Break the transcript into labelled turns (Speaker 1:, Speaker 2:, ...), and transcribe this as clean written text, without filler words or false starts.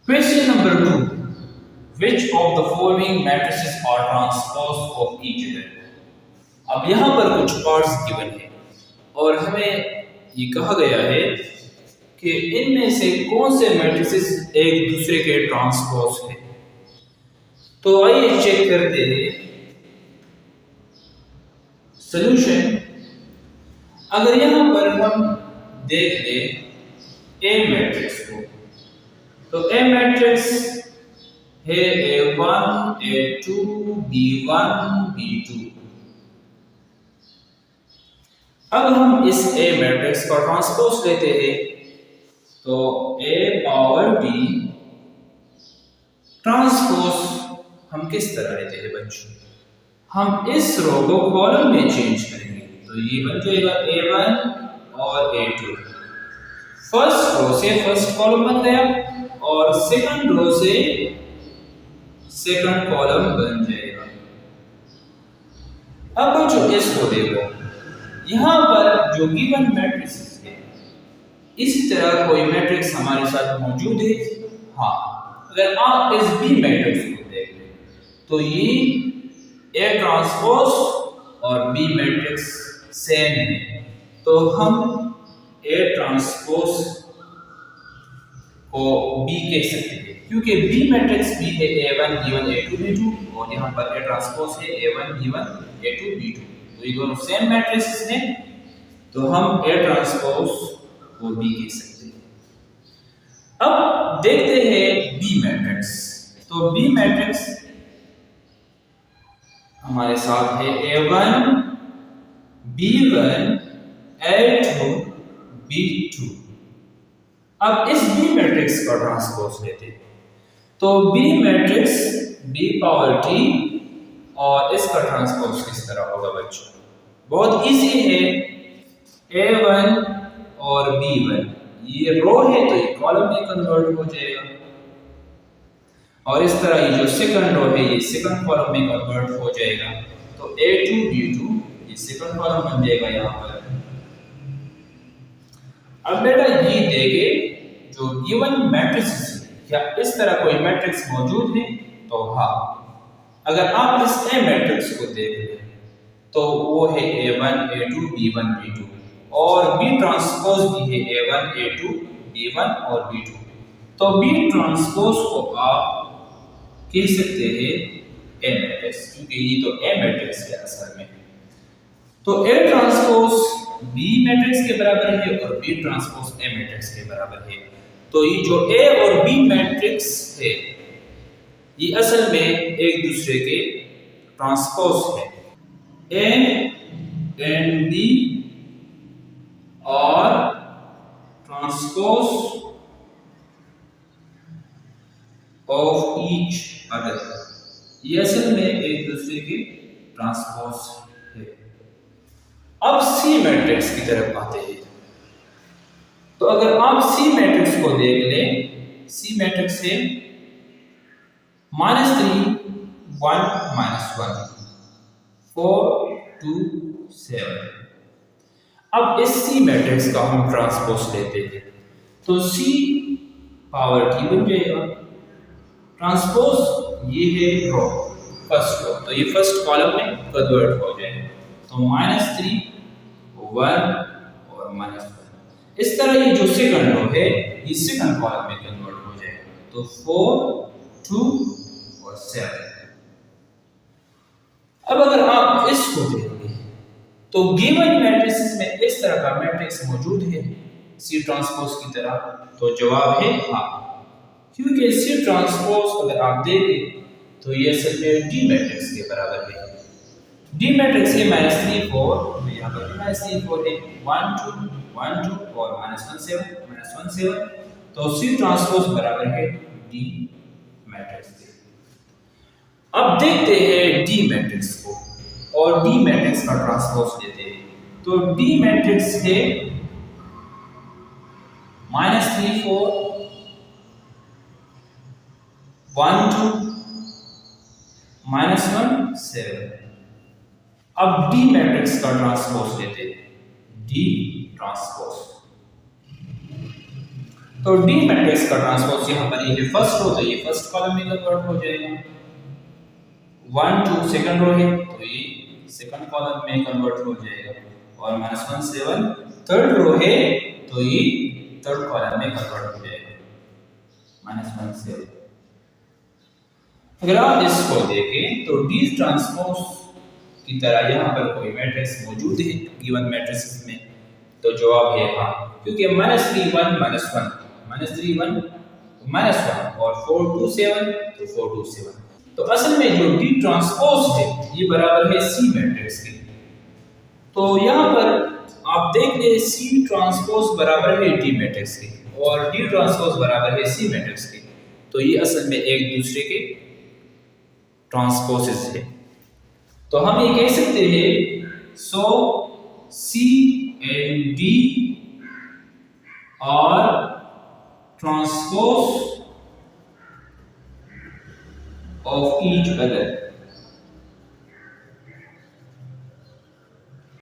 Speaker 1: Question number 2. Which of the following matrices are transpose of each other? अब यहाँ पर कुछ पार्ट्स गिवन है और हमें ये कहा गया है कि इनमें से कौन से मैट्रिसेस एक दूसरे के ट्रांसपोज है। तो आइए चेक करते हैं सॉल्यूशन। अगर यहाँ पर हम देख लें ए मैट्रिक्स को, तो ए मैट्रिक्स है A1 A2 B1 B2। अब हम इस ए मैट्रिक्स का ट्रांसपोज लेते हैं, तो A पावर B ट्रांसपोज हम किस तरह लेते हैं बच्चों? हम इस रो को कॉलम में चेंज करेंगे, तो ये बन जाएगा A1 और A2। फर्स्ट रो से फर्स्ट कॉलम बन गया और सेकंड रो से सेकंड कॉलम बन जाएगा। अब बच्चों इसको देखो, यहाँ पर जो गिवन मैट्रिक्स है, इसी तरह कोई मैट्रिक्स हमारे साथ मौजूद है। हाँ, अगर आप इस बी मैट्रिक्स को देख लें, तो ये ए ट्रांसपोज और बी मैट्रिक्स सेम है, तो हम ए ट्रांसपोज को बी कह सकते हैं, क्योंकि बी मैट्रिक्स भी है A1 B1 A2 B2 और यहाँ पर ए ट्रांसपोज है A1 B1 A2 B2, तो ये दोनों सेम मैट्रिक्स हैं, तो हम ए ट्रांसपोज को बी कह सकते हैं। अब देखते हैं बी मैट्रिक्स। तो बी मैट्रिक्स हमारे साथ है A1 B1 A2 B2। अब इस बी मैट्रिक्स का ट्रांसपोज लेते हैं, तो B matrix B power T और इसका ट्रांसपोज किस तरह होगा बच्चों? बहुत इजी है। A1 और B1 ये रो है, तो ये कॉलम में कन्वर्ट हो जाएगा, और इस तरह ये जो सेकंड रो है ये सेकंड कॉलम में कन्वर्ट हो जाएगा, तो A2 B2 ये सेकंड कॉलम बन जाएगा यहाँ पर। अब बेटा ये देखे जो गिवन मैट्रिक्स, क्या इस तरह कोई मैट्रिक्स मौजूद है? तो हाँ, अगर आप इस ए मैट्रिक्स को देख लें, तो वो है A1 A2 B1 B2 और बी ट्रांसपोज भी है A1 A2 B1 और B2, तो बी ट्रांसपोज को आप कह सकते हैं ए मैट्रिक्स, क्योंकि ये तो ए मैट्रिक्स है असल में। तो ए ट्रांसपोज बी मैट्रिक्स के बराबर है और बी ट्रांसपोज ए मैट्रिक्स के बराबर है, तो ये जो ए और बी मैट्रिक्स है ये असल में एक दूसरे के ट्रांसपोज है। ए एंड बी और ट्रांसपोज ऑफ ईच अदर, ये असल में एक दूसरे के ट्रांसपोज है। अब सी मैट्रिक्स की तरफ आते हैं, तो अगर आप सी मैट्रिक्स को देख लें, सी मैट्रिक्स है -3 1 -1 4 2 7। अब इस सी मैट्रिक्स का हम ट्रांसपोज लेते हैं, तो सी पावर टी बन जाएगा। ट्रांसपोज ये है रो, फर्स्ट रो, तो ये फर्स्ट कॉलम में कन्वर्ट हो जाएगा, तो -3 1 और -1। इस तरह ये जो सेकंड रो है ये सेकंड कॉलम में कन्वर्ट हो जाएगा, तो 4 2 और 7। अब अगर आप इसको देखेंगे, तो गिवन मैट्रिसेस में इस तरह का मैट्रिक्स मौजूद है सी ट्रांसपोज की तरह, तो जवाब है हाँ, क्योंकि सी ट्रांसपोज अगर आप देखें तो ये असल में डी मैट्रिक्स के बराबर है। डी मैट्रिक्स है -3 4, तो यहाँ पर -3 4 है 1 2 1 2 और -1 7, तो सी ट्रांसपोज बराबर है डी मैट्रिक्स के। अब देखते हैं डी मैट्रिक्स को और डी मैट्रिक्स का ट्रांसपोज लेते हैं, तो डी मैट्रिक्स है -3 4 1 2 -1 7। अब डी मैट्रिक्स का ट्रांसपोज लेते हैं, डी ट्रांसपोज, तो डी मैट्रिक्स का ट्रांसपोज यहाँ पर ये फर्स्ट रो, तो ये फर्स्ट कॉलम में कन्वर्ट हो जाएगा। 1 2 सेकंड रो है तो ये सेकंड कॉलम में कन्वर्ट हो जाएगा, और -1 7 थर्ड रो है तो ये थर्ड कॉलम में कन्वर्ट हो जाएगा, -1 7। अगर आप इसको देखें तो डी ट्रांसपोज की तरह यहाँ पर कोई मैट्रिक्स मौजूद है गिवन मैट्रिक्स में, तो जवाब है हाँ, क्योंकि -3 1 -1 -3 1 -1 और 4 2 7 तो 4 2 7। तो असल में जो डी ट्रांसपोज है ये बराबर है सी मैट्रिक्स के। तो यहाँ पर आप देख ले सी ट्रांसपोज बराबर है डी मैट्रिक्स के और डी ट्रांसपोज बराबर है सी मैट्रिक्स के, तो ये असल में एक दूसरे के ट्रांसपोजेस है। तो हम ये कह सकते हैं so C and D are transpose of each other।